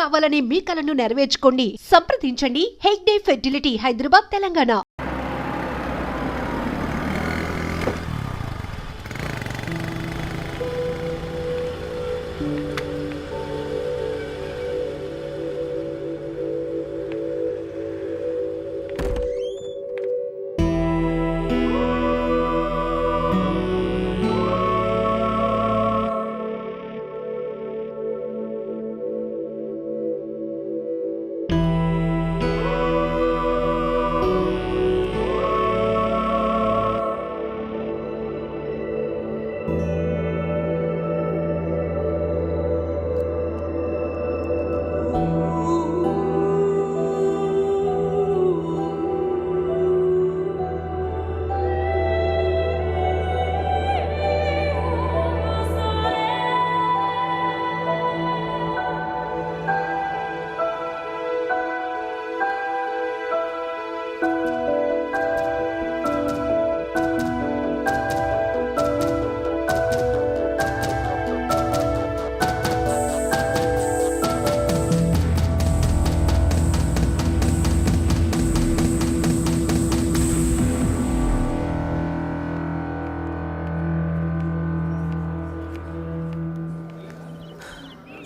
కావాలనే మీ కలను నెరవేర్చుకోండి. సంప్రదించండి హెగ్డే ఫెర్టిలిటీ, హైదరాబాద్, తెలంగాణ.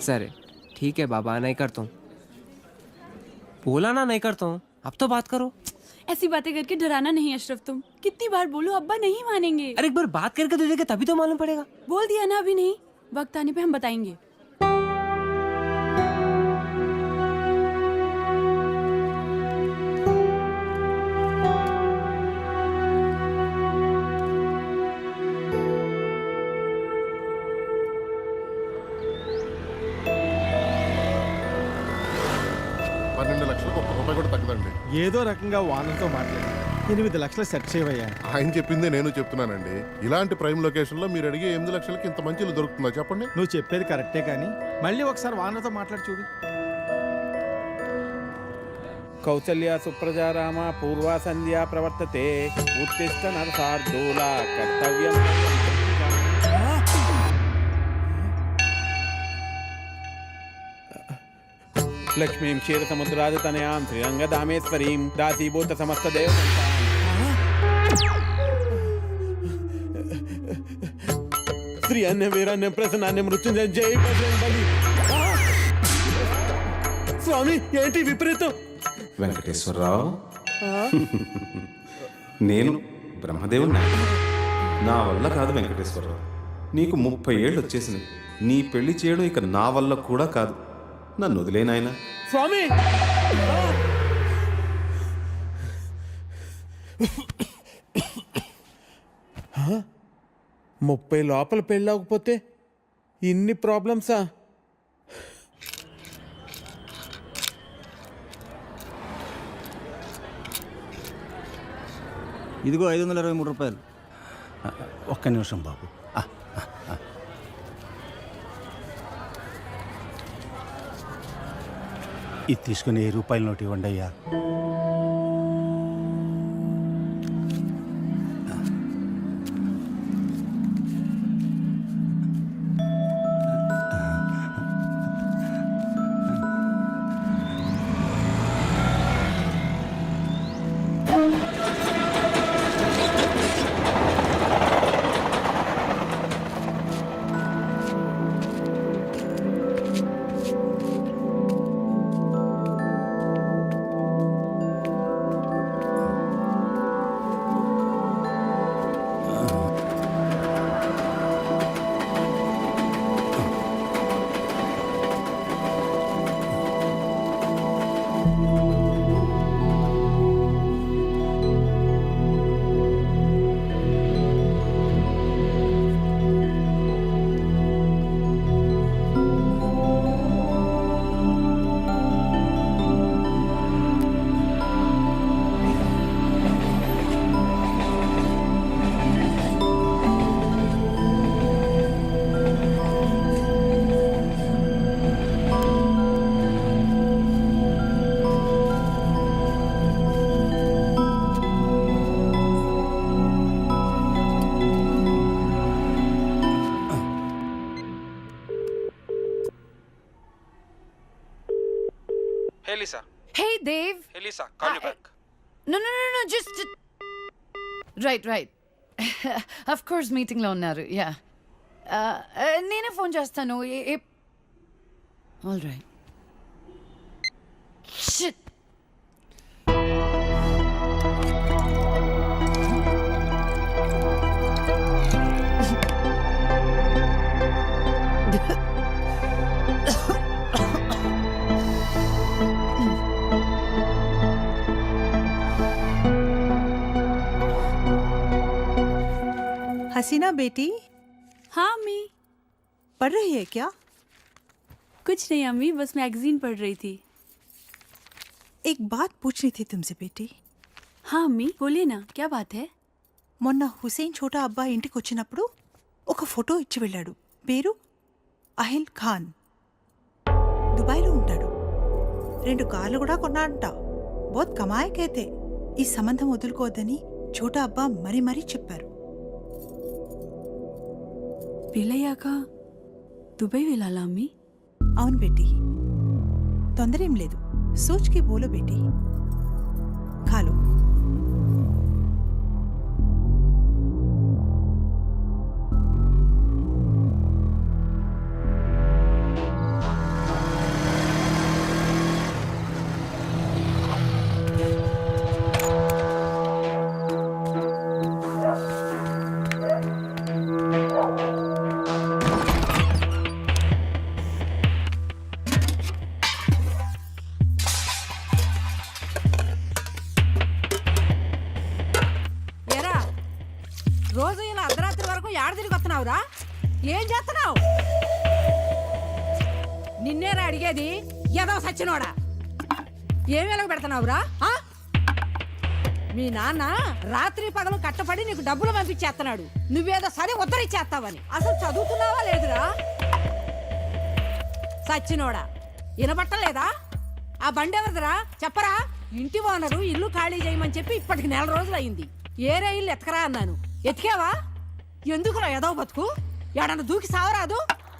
सर ठीक है बाबा, नहीं करता हूँ। बोला ना नहीं करता हूँ, अब तो बात करो। ऐसी बातें करके डराना नहीं अशरफ, तुम कितनी बार बोलो अब्बा नहीं मानेंगे। अरे एक बार बात करके तो देखे, तभी तो मालूम पड़ेगा। बोल दिया ना, अभी नहीं, वक्त आने पे हम बताएंगे। ఏదో రకంగా వానర్తో మాట్లాడి 8 లక్షలు సెట్ చేయవయ్యా. ఆయన చెప్పిందే నేను చెప్తున్నానండి. ఇలాంటి ప్రైమ్ లొకేషన్ లో మీరు అడిగే 8 లక్షలకి ఇంత మంచి ఇల్లు దొరుకుతుందా చెప్పండి? నువ్వు చెప్పేది కరెక్టే, కానీ మళ్ళీ ఒకసారి వానర్తో మాట్లాడి చూడు. కౌసల్య సుప్రజా రామ పూర్వా సంధ్యా ప్రవర్తతే ఉత్తిష్ట నరసార్దూల కర్తవ్యం. లక్ష్మీం క్షీరసముద్రాదితనయాం శ్రీరంగదామేశ్వరీం దాసీభూత సమస్త దేవ శ్రీ అన్య వీరాన్య ప్రసన్నాన్య మృత్యుంజయ జై బజరంగబలి. స్వామి ఏంటి విపరీతం? వెంకటేశ్వరరావు, నేను బ్రహ్మదేవుని. నా వల్ల కాదు వెంకటేశ్వరరావు. నీకు 30 ఏళ్ళు వచ్చేసినాయి. నీ పెళ్లి చేయడం ఇక నా వల్ల కూడా కాదు. నన్ను వదిలేనాయన. స్వామి, 30 లోపల పెళ్ళవకపోతే ఇన్ని ప్రాబ్లమ్సా? ఇదిగో 523 రూపాయలు. ఒక్క నిమిషం బాబు. ఇది తీసుకుని 1000 రూపాయల నోటు ఇవ్వండి అయ్యా. Hey Lisa. Hey, Dave. Hey Lisa, call you back. No, just... Right. Of course, meeting లో ఉన్నారు. Yeah. నేనే ఫోన్ చేస్తాను. All right. Shit. हसीना बेटी हाँ अम्मी। पढ़ रही है क्या? कुछ नहीं अम्मी, बस मैगजीन पढ़ रही थी। एक बात पूछनी थी तुमसे बेटी. हाँ अम्मी बोलिए ना, क्या बात है? మొన్న హుసేన్ ఛోటా అబ్బా ఇంటికి వచ్చినప్పుడు ఒక ఫోటో ఇచ్చి వెళ్ళాడు. పేరు అహిల్ ఖాన్. దుబాయ్లో ఉంటాడు. 2 కార్లు కూడా కొన్నాడంట. బోత్ కమాయకైతే ఈ సంబంధం వదులుకోవద్దని ఛోటా అబ్బా మరీ చెప్పారు. పెళ్ళయ్యాక దుబాయ్ వెళ్ళాలా అమ్మి? అవును బేటీ, తొందరేం లేదు. సోచ్కి బోలో బేటీ. ఖాలో. రోజు ఇలా అర్ధరాత్రి వరకు ఏడ తిరిగి వస్తున్నావురా? ఏం చేస్తున్నావు? నిన్నేరా అడిగేది, ఏదో సచ్చినోడా. ఏం వెలగ పెడుతున్నావురా? మీ నాన్న రాత్రి పగలు కట్టపడి నీకు డబ్బులు పంపించేస్తున్నాడు. నువ్వేదో సరే ఉత్తరిచ్చేస్తావని. అసలు చదువుతున్నావా లేదురా? సచ్చినోడా, వినబట్టలేదా? ఆ బండి ఎవరిదిరా చెప్పరా? ఇంటి ఓనరు ఇల్లు ఖాళీ చేయమని చెప్పి ఇప్పటికి 4 రోజులు అయింది. ఏరే ఇల్లు ఎతకరా అన్నాను. ఎతికావా? ఎందుకురా ఏదో బతుకు? ఎడన్నా దూకి సావరాదు?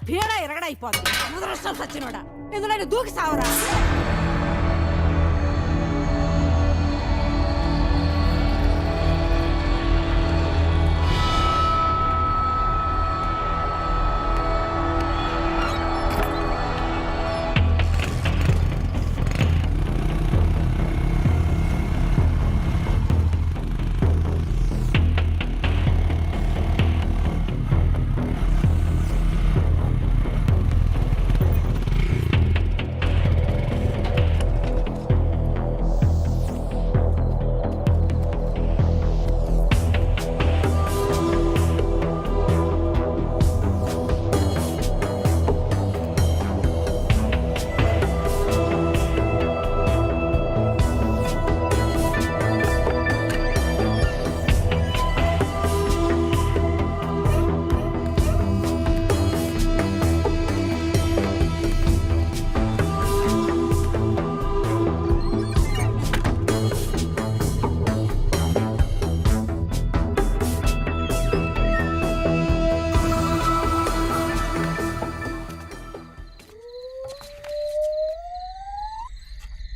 పీడ ఎరగడైపోదు. ముదరష్టం సచ్చినోడా, ఎందుకంటే దూకి సావరా.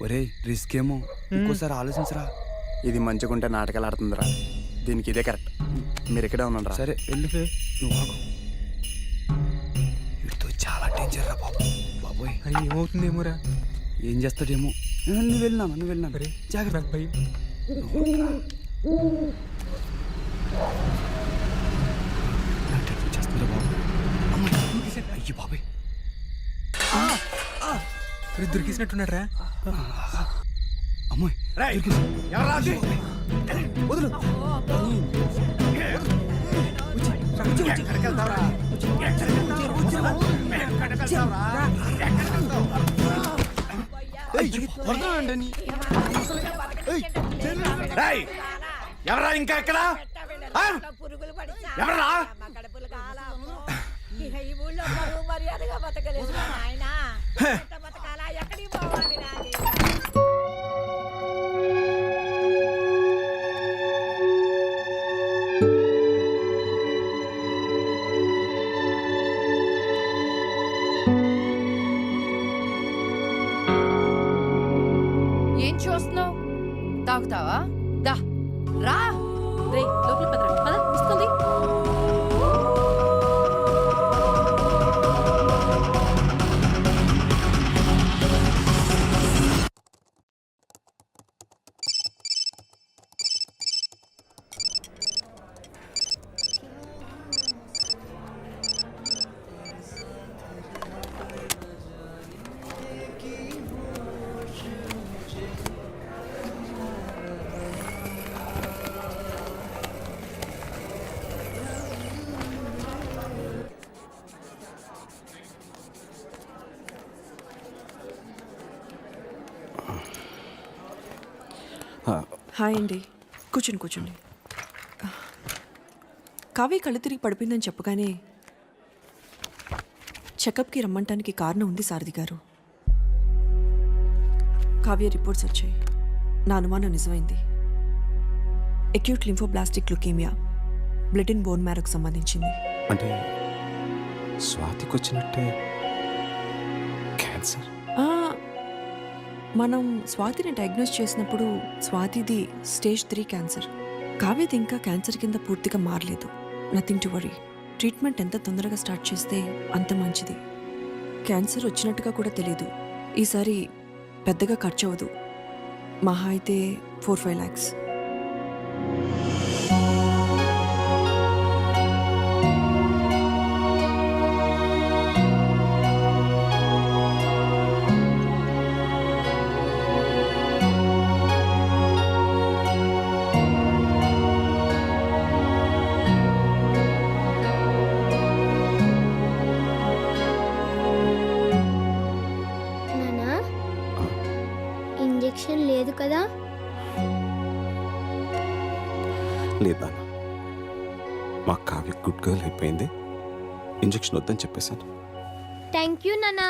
ఒరే రిస్క్ ఏమో, ఇంకోసారి ఆలోచించరా. ఇది మంచిగుంటే నాటకాలు ఆడుతుందిరా. దీనికి ఇదే కరెక్ట్. మీరు ఇక్కడే ఉన్నారా? సరే వెళ్ళు, నువ్వు ఆగు. వీడితో చాలా డేంజర్ రా బాబు. బాబోయ్ ఏమవుతుందేమోరా, ఏం చేస్తాడేమో. నువ్వు వెళ్ళినా జాగ్రత్త. చేస్తుందిరా బాబు. అయ్యి బాబాయ్, దొరికేసినట్టున్నాడు రా. అమ్మాయి వదులు. ఎవరా ఇంకా ఎక్కడ? ఎవరా? ఈ ఊళ్ళో మర్యాదగా బతకలేదు నాయనా. బతకాలా? ఎక్కడికి పోవాలి? తాగుతావా దా రా. రే లోపల పదరా పద తీసుకుంది. హాయ్ అండి, కూర్చోండి కూర్చోండి. కావ్య కళ్ళు తిరిగి పడిపోయిందని చెప్పగానే చెకప్కి రమ్మంటానికి కారణం ఉంది సారథి గారు. కావ్య రిపోర్ట్స్ వచ్చాయి. నా అనుమానం నిజమైంది. Acute lymphoblastic leukemia, blood and bone మ్యారోకు సంబంధించింది. అంటే స్వాతికి వచ్చినట్టే క్యాన్సర్. మనం స్వాతిని డయాగ్నోస్ చేసినప్పుడు స్వాతిది స్టేజ్ 3 క్యాన్సర్. కావ్యది ఇంకా క్యాన్సర్ కింద పూర్తిగా మారలేదు. Nothing to worry. ట్రీట్మెంట్ ఎంత తొందరగా స్టార్ట్ చేస్తే అంత మంచిది. క్యాన్సర్ వచ్చినట్టుగా కూడా తెలీదు. ఈసారి పెద్దగా ఖర్చు అవ్వదు. మహా అయితే 4-5 lakhs. ఇంజెక్షన్ లేదు కదా? లేదు నాన్న, మా కావ్య గుడ్ గర్ల్ అయిపోయింది. ఇంజెక్షన్ వద్దని చెప్పేశాను. థ్యాంక్ యూ నానా.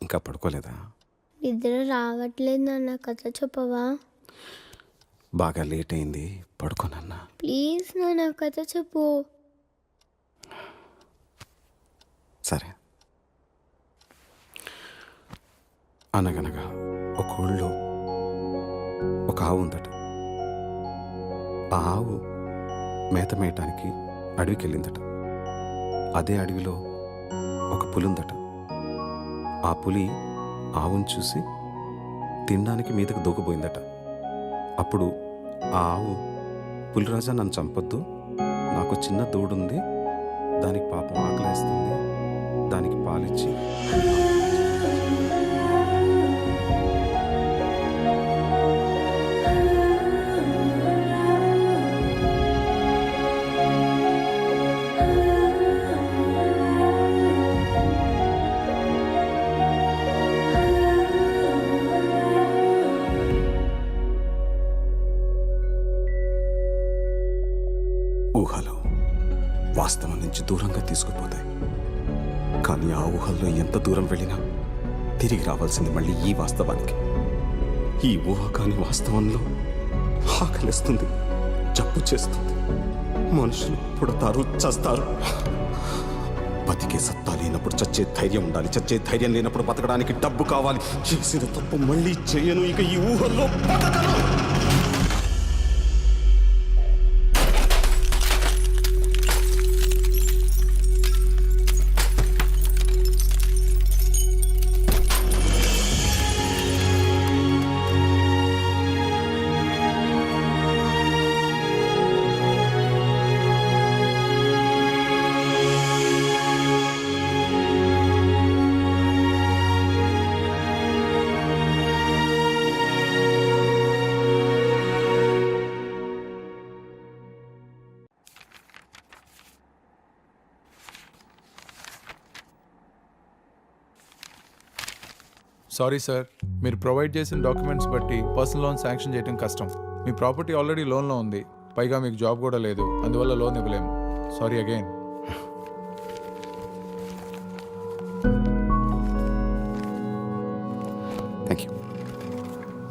ఇంకా పడుకోలేదా? నిద్ర రావట్లేదు నాన్న, కథ చెప్పవా? బాగా లేట్ అయింది, పడుకోనన్నా. ప్లీజ్ నాన్న కథ చెప్పు. సరే. అనగనగా ఒక ఊళ్ళో ఒక ఆవు ఉందట. ఆ ఆవు మేత మేయటానికి అడవికి వెళ్ళిందట. అదే అడవిలో ఒక పులి ఉందట. ఆ పులి ఆవును చూసి తినడానికి మీదకు దూకపోయిందట. అప్పుడు ఆ ఆవు, పులిరాజా నన్ను చంపొద్దు, నాకు చిన్న దూడుంది, దానికి పాపం ఆకలేస్తుంది, దానికి పాలిచ్చి ఊహలు వాస్తవం నుంచి దూరంగా తీసుకుపోతాయి. కానీ ఆ ఊహల్లో ఎంత దూరం వెళ్ళినా తిరిగి రావాల్సింది మళ్ళీ ఈ వాస్తవానికి. ఈ ఊహ కాని వాస్తవంలో ఆకలిస్తుంది, జబ్బు చేస్తుంది. మనుషులు పుడతారు, చస్తారు. బతికే సత్తా లేనప్పుడు చచ్చే ధైర్యం ఉండాలి. చచ్చే ధైర్యం లేనప్పుడు బతకడానికి డబ్బు కావాలి. చేసిన తప్పు మళ్ళీ చేయను, ఇక ఈ ఊహల్లో బతకను. సారీ సార్, మీరు ప్రొవైడ్ చేసిన డాక్యుమెంట్స్ బట్టి పర్సనల్ లోన్ శాంక్షన్ చేయడం కష్టం. మీ ప్రాపర్టీ ఆల్రెడీ లోన్లో ఉంది. పైగా మీకు జాబ్ కూడా లేదు, అందువల్ల లోన్ ఇవ్వలేము. Sorry again. Thank you.